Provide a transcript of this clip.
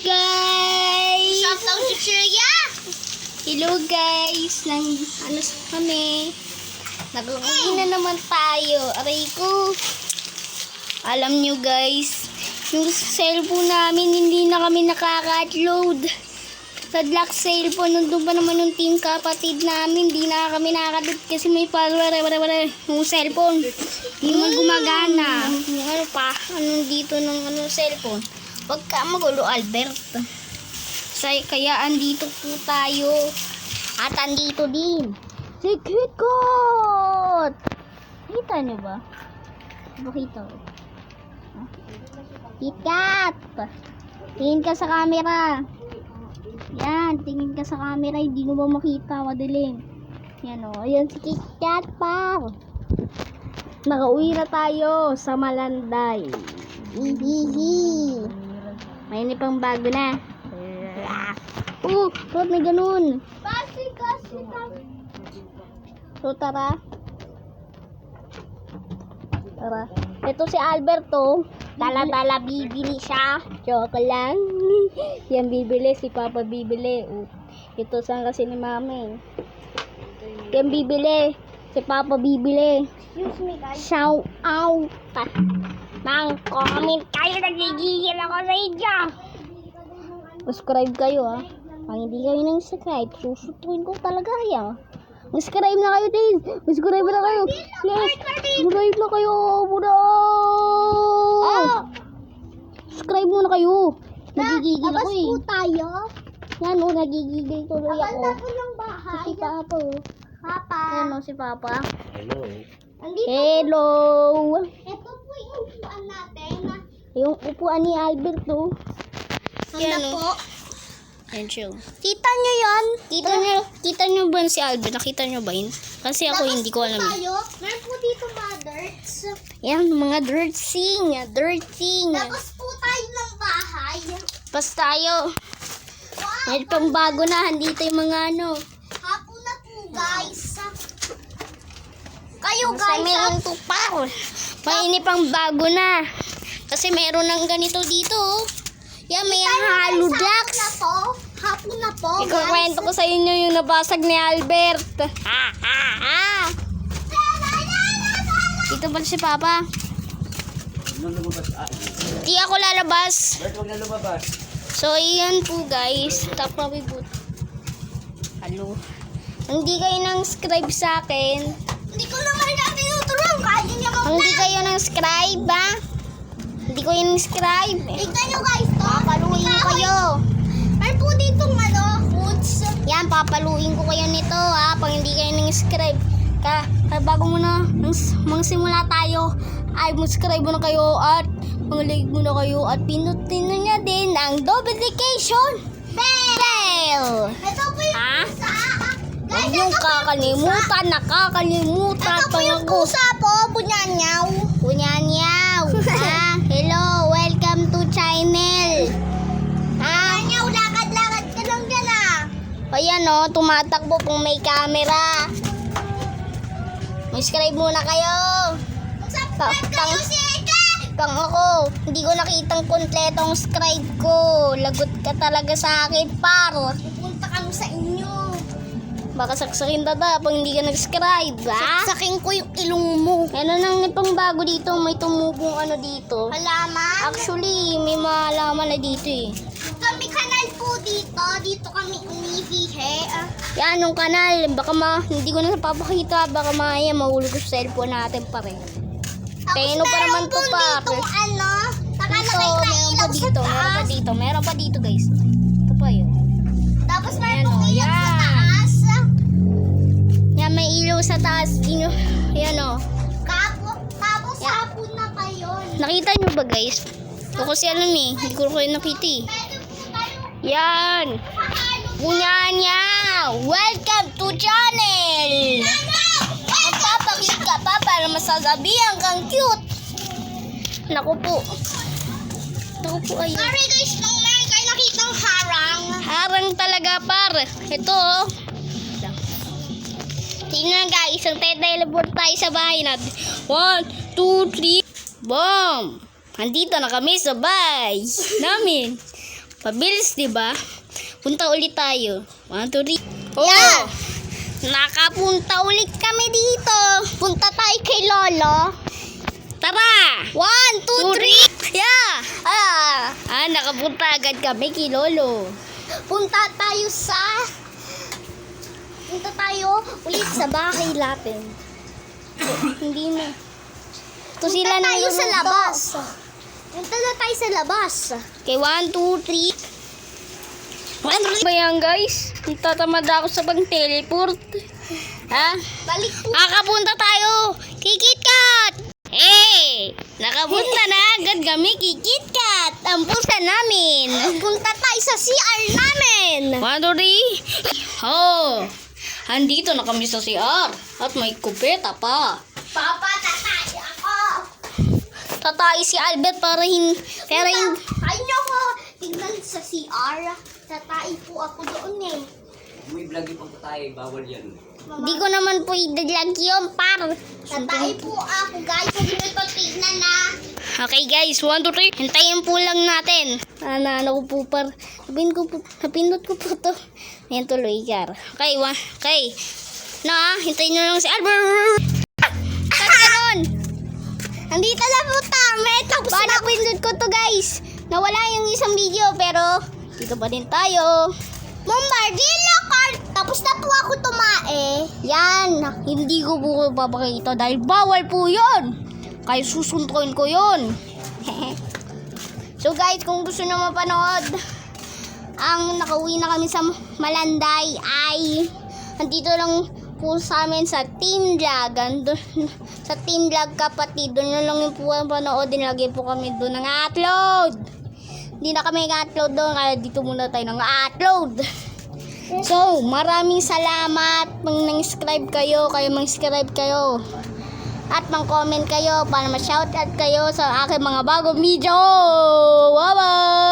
guys! Shoutout to Shreya! Hello guys! Kami? Nag-uwi na naman tayo. Aray ko. Alam nyo guys, yung cellphone namin hindi na kami nakaka-upload. Sa lock cellphone, nandun pa naman yung team kapatid namin. Hindi na kami nakaka-upload kasi may yung cellphone. Hindi naman gumagana. Ano pa? Anong dito ng cellphone? Huwag ka magulo, Albert. Kaya andito po tayo. At andito din si KitKat! Kita niyo ba? Bakita ko. KitKat! Tingin ka sa camera. Yan, tingin ka sa camera. Hindi mo ba makita? Madilim. Yan o. Ayan si KitKat pa. Nakauwi na tayo sa Malanday. Hihihi. May pang bago na. Ba't may ganun? Kasi. So, tara. Ito si Alberto. Tala-tala bibili siya. Joke lang. Yan bibili. Si Papa bibili. Ito saan kasi ni Mami. Yan bibili. Si Papa bibili. Excuse me guys. Shout out. Mang comment kayo. Nagigigil ako sa inyo. Subscribe kayo Pag hindi kayo nang subscribe, susutuin ko talaga yan. Subscribe na kayo din. Subscribe na kayo. Yes. Subscribe na kayo. Muna. Subscribe muna kayo. Nagigigil ako Labas po tayo. Yan nagigigil tuloy ako. Abal na po ng bahay. Si Papa Papa. Yan si Papa. Hello. Andito. Hello. Ito po yung upuan natin. Yung upuan ni Alberto. Sanda po. Ayan siya. Kita nyo yan? Kita nyo ba si Albert? Nakita nyo ba yun? Kasi ako hindi ko alam. Tayo. Meron po dito mothers. Yan, mga dirting. Labas po tayo ng bahay. Pas tayo. Wow. May pang bago na. Andito yung mga Hapon na po guys. Kayo Basta guys. meron to pa. May pang bago na. Kasi meron ng ganito dito. Yan, may halo blocks. Hapon na po. Ikukwento ko sa inyo yung nabasag ni Albert. Dito pala si Papa. Di ako lalabas. Bert, huwag na lumabas. So, iyan po guys. Top na boot. Halo. Hindi kayo nang subscribe sa akin. Hindi ko naman na tinuturuan. Kaya niya Kung hindi kayo nang subscribe hindi ko yung subscribe. Tignan nyo guys to. Papaluin ko kayo. Meron po ditong foods. Yan, papaluin ko kayo nito pag hindi kayo nang subscribe. Bago muna magsimula tayo ay subscribe muna kayo at mag-like muna kayo at pinutin nyo din ang notification bell. Ito po yung pusa. Huwag nyo kakalimutan, nakakalimutan Ito po yung pusa po. Bunyanyaw. Kunyanyaw. Hello, welcome to channel. Bunyanyaw, lakad-lakad ka lang dyan Ayan tumatakbo kung may camera. Subscribe muna kayo. Subscribe kayo si Eka. Kang ako, hindi ko nakitang kompletong subscribe ko. Lagot ka talaga sa akin, paro. Pupunta kami sa inyo. Baka saksakin dada pag hindi ka nag-subscribe, Saksakin ko yung ilong mo. Ano nang itong bago dito, may tumubong dito. Halaman. Actually, may malaman na dito Kami kanal po dito. Dito kami umihihe. Yan, anong kanal? Baka hindi ko na napapakita. Baka maya mahulog ko sa cellphone natin pa rin. Peno pa naman to pa. Nakalagay na ilaw sa taas. Meron pa dito guys. Ito pa yun. Tapos Ayan, meron pong ilaw yan. sa taas. Yan, may ilaw sa taas. Yan Tapos Yan. hapon na kayo. Nakita nyo ba guys? Ito kasi alam hindi ko kayo nakita Pwede po tayo Yan. mahalo. Kunyanya! Welcome to channel! Magpapakit ka pa para masasabihan kang cute. Naku po. Ayun. Sorry guys, nung meron kayo nakitang harang. Harang talaga par. Ito Tingnan guys, isang teleport tayo sa bahay natin. 1, 2, 3. Boom! Andito na kami sa bahay namin. Pabilis, di ba? Punta ulit tayo. 1, 2, 3. Oh! Yeah. Nakapunta ulit kami dito. Punta tayo kay Lolo. Tara! 1, 2, 3. Yeah! Ah, Nakapunta agad kami kay Lolo. punta tayo ulit sa bahay natin. Hindi na. Ito Punta sila na tayo sa labas. Punta na tayo sa labas. Okay, 1, 2, 3. 1, 2, 3. Ba yan, guys? Tatamad ako sa pang-teleport. Ha? Balik po. Nakapunta tayo kay KitKat! Hey! Nakapunta na agad kami kay KitKat! Ang pusa namin! Punta tayo sa CR namin. 1, 2, 3. Oh! Andito na kami sa CR. At may kupeta pa. Papa, tatay ako. Tatay si Albert para Kaya nyo ko tingnan sa CR. Tatay po ako doon eh. May vlog yung pagtatay, bawal yan. Di ko naman po idalag yun, par. Tatay po ako guys. Huwag nyo ito tignan na. Okay guys, 1, 2, 3. Hintayin po lang natin. Ano ko po par. Napindot ko po to. Ayan tuloy, Kar. Okay, okay. Hintayin nyo lang si Albert. Kat ganon. Nandito na po tama. Tapos na. Napindot ko to guys. Nawala yung isang video pero dito pa din tayo. Bombardilla card. Tapos na po ako tumae. Yan, hindi ko po papakita dahil bawal po yun. Kaya susuntukin ko yun. So guys, kung gusto nyo mapanood, ang nakauwi na kami sa Malanday ay nandito lang po sa amin sa Team Vlog. Sa Team Vlog kapatid, doon na lang yung po panoodin. Lagi po kami doon nang-upload. Hindi na kami nang-upload doon, kaya dito muna tayo nang-upload. So, maraming salamat. Mang-subscribe kayo, mang-subscribe kayo. At mang-comment kayo para ma-shoutout kayo sa aking mga bagong video. Bye-bye!